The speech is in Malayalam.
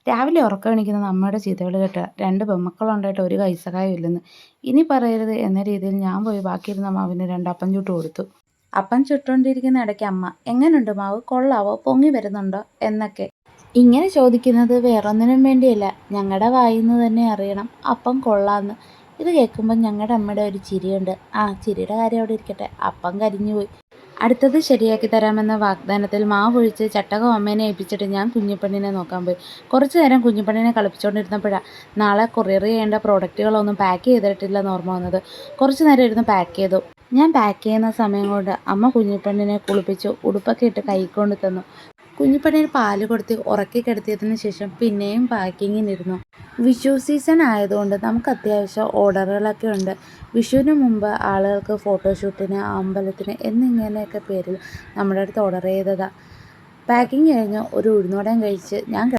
രാവിലെ ഉറക്കം എണീക്കുന്നത് അമ്മയുടെ ചീത്തവിളി കേട്ടാ. 2 പെൺമക്കളുണ്ടായിട്ട് ഒരു കൈസഹായവും ഇല്ലെന്ന്. ഇനി പറയരുത് എന്ന രീതിയിൽ ഞാൻ പോയി ബാക്കിയിരുന്ന മാവിന് 2 അപ്പം ചുട്ട് കൊടുത്തു. അപ്പം ചുട്ടുകൊണ്ടിരിക്കുന്ന ഇടയ്ക്ക് അമ്മ, "എങ്ങനുണ്ട് മാവ്? കൊള്ളാവോ? പൊങ്ങി വരുന്നുണ്ടോ?" എന്നൊക്കെ. ഇങ്ങനെ ചോദിക്കുന്നത് വേറൊന്നിനും വേണ്ടിയല്ല, ഞങ്ങളുടെ വായിന്ന് തന്നെ അറിയണം അപ്പം കൊള്ളാന്ന്. ഇത് കേൾക്കുമ്പോൾ ഞങ്ങളുടെ അമ്മയുടെ ഒരു ചിരിയുണ്ട്. ആ ചിരിയുടെ കാര്യം അവിടെ ഇരിക്കട്ടെ, അപ്പം കരിഞ്ഞുപോയി. അടുത്തത് ശരിയാക്കി തരാമെന്ന വാഗ്ദാനത്തിൽ മാവൊഴിച്ച് ചട്ടകം അമ്മേനെ ഏൽപ്പിച്ചിട്ട് ഞാൻ കുഞ്ഞിപ്പെണ്ണിനെ നോക്കാൻ പോയി. കുറച്ചു നേരം കുഞ്ഞിപ്പെണ്ണിനെ കളിപ്പിച്ചുകൊണ്ടിരുന്നപ്പോഴാണ് നാളെ കൊറിയർ ചെയ്യേണ്ട പ്രോഡക്റ്റുകളൊന്നും പാക്ക് ചെയ്തിട്ടില്ലെന്ന് ഓർമ്മ വന്നത്. കുറച്ചു നേരം ഇരുന്ന് പാക്ക് ചെയ്തു. ഞാൻ പാക്ക് ചെയ്യുന്ന സമയം കൊണ്ട് അമ്മ കുഞ്ഞിപ്പെണ്ണിനെ കുളിപ്പിച്ചു ഉടുപ്പൊക്കെ ഇട്ട് കൈക്കൊണ്ട് തന്നു. കുഞ്ഞിപ്പെണ്ണിന് പാല് കൊടുത്ത് ഉറക്കി കിടത്തിയതിന് ശേഷം പിന്നെയും പാക്കിങ്ങിനിരുന്നു. വിഷു സീസൺ ആയതുകൊണ്ട് നമുക്ക് അത്യാവശ്യം ഓർഡറുകളൊക്കെ ഉണ്ട്. വിഷുവിന് മുമ്പ് ആളുകൾക്ക് ഫോട്ടോഷൂട്ടിന്, അമ്പലത്തിന് എന്നിങ്ങനെയൊക്കെ പേരിൽ നമ്മുടെ അടുത്ത് ഓർഡർ ചെയ്തതാണ്. പാക്കിങ് കഴിഞ്ഞ് ഒരു ഉഴുന്നുവടയും കഴിച്ച് ഞാൻ